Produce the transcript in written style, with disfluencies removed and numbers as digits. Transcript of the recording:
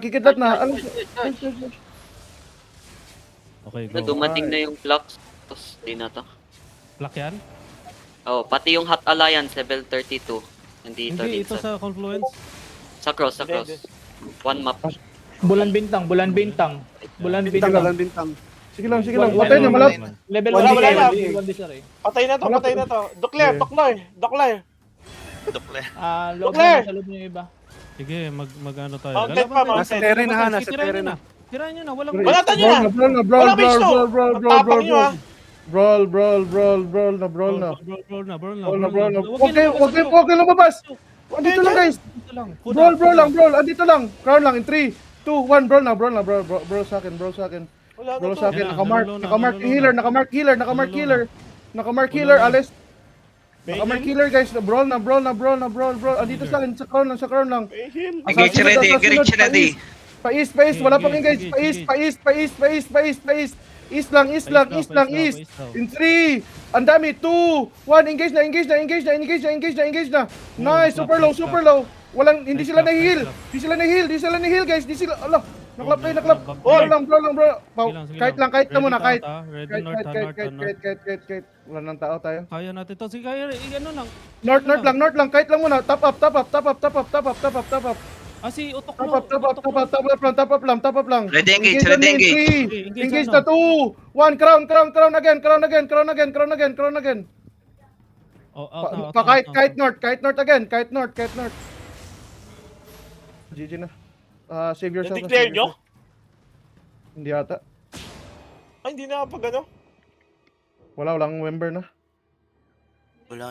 Kikidlat na. Ano? Okay, Na go. dumating na yung flux. Tapos di na to. Black yan? Oh, pati yung Hot Alliance level 32. Nandito Hindi, din ito sa Confluence. sa cross, sa Hindi, cross. One map. Bulan bintang, bulan bintang. Bulan Bintang, bintang. bulan bintang. Sige lang, sige lang. Wala, Patay na, wala, malap. Level Wala, 1 wala na. Patay na to, Wala patay pa. na to. Dokler, dokler. Loob Dokler! na sa loob yung iba. Sige, mag-ano tayo. Mountain Lalaban pa, tayo. mountain. Nasa terrain na ha, Sige, nasa tirahin terrain nyo na. Tirahin nyo na, walang Balatan nyo na! Brawl na, brawl na, brawl, Wala, brawl, Misto! brawl, brawl, brawl, Tapang nyo, brawl. ah. Brawl, brawl, brawl, brawl na, brawl na. Brawl na. Brawl na, brawl na. Huwag kayo lumabas. Andito lang guys. Dito lang. Brawl, brawl lang, brawl. Andito lang. Crown lang in 3, 2, 1. Brawl na, brawl na, brawl, brawl sa akin, brawl sa akin. Wala na Brawl to. sa akin. Yan, Nakamark, nalulo na, nakamark nalulo healer, na. nakamark healer, nakamark Nalulo healer. Nakamark healer, Alice. Nakamark healer guys. Brawl na, brawl na, brawl na, brawl, brawl. Andito sa akin, sa crown lang, sa crown lang. May heal. Engage ready, engage ready. Pais, Sige, wala pang sige, engage. sige, Pais, sige. pais, pais, pais. East lang, east lang, east lang, east. In 3, ang dami, 2, 1, engage na, engage na, engage na, engage na, engage na, engage na. Nice, super low, super low. Walang, hindi sila na-heal. Hindi sila na-heal, hindi sila na-heal guys. Hindi sila, ala, naklap tayo, naklap. Bro lang, bro lang, bro. Kahit lang, kahit na muna, kahit. Ready north, north. Kahit. Wala nang tao tayo. Kaya natin to. Sige, kaya, ano lang. North lang, kahit lang muna. Top up. Si Utok Top up lang. Ready, engage, ready, engage. Engage na 2, 1, crown again. Oh, out. Kahit north again. GG na. Save yourself. Na-declare nyo? Hindi ata. Ay, hindi na kapag ano. Walang member na. Wala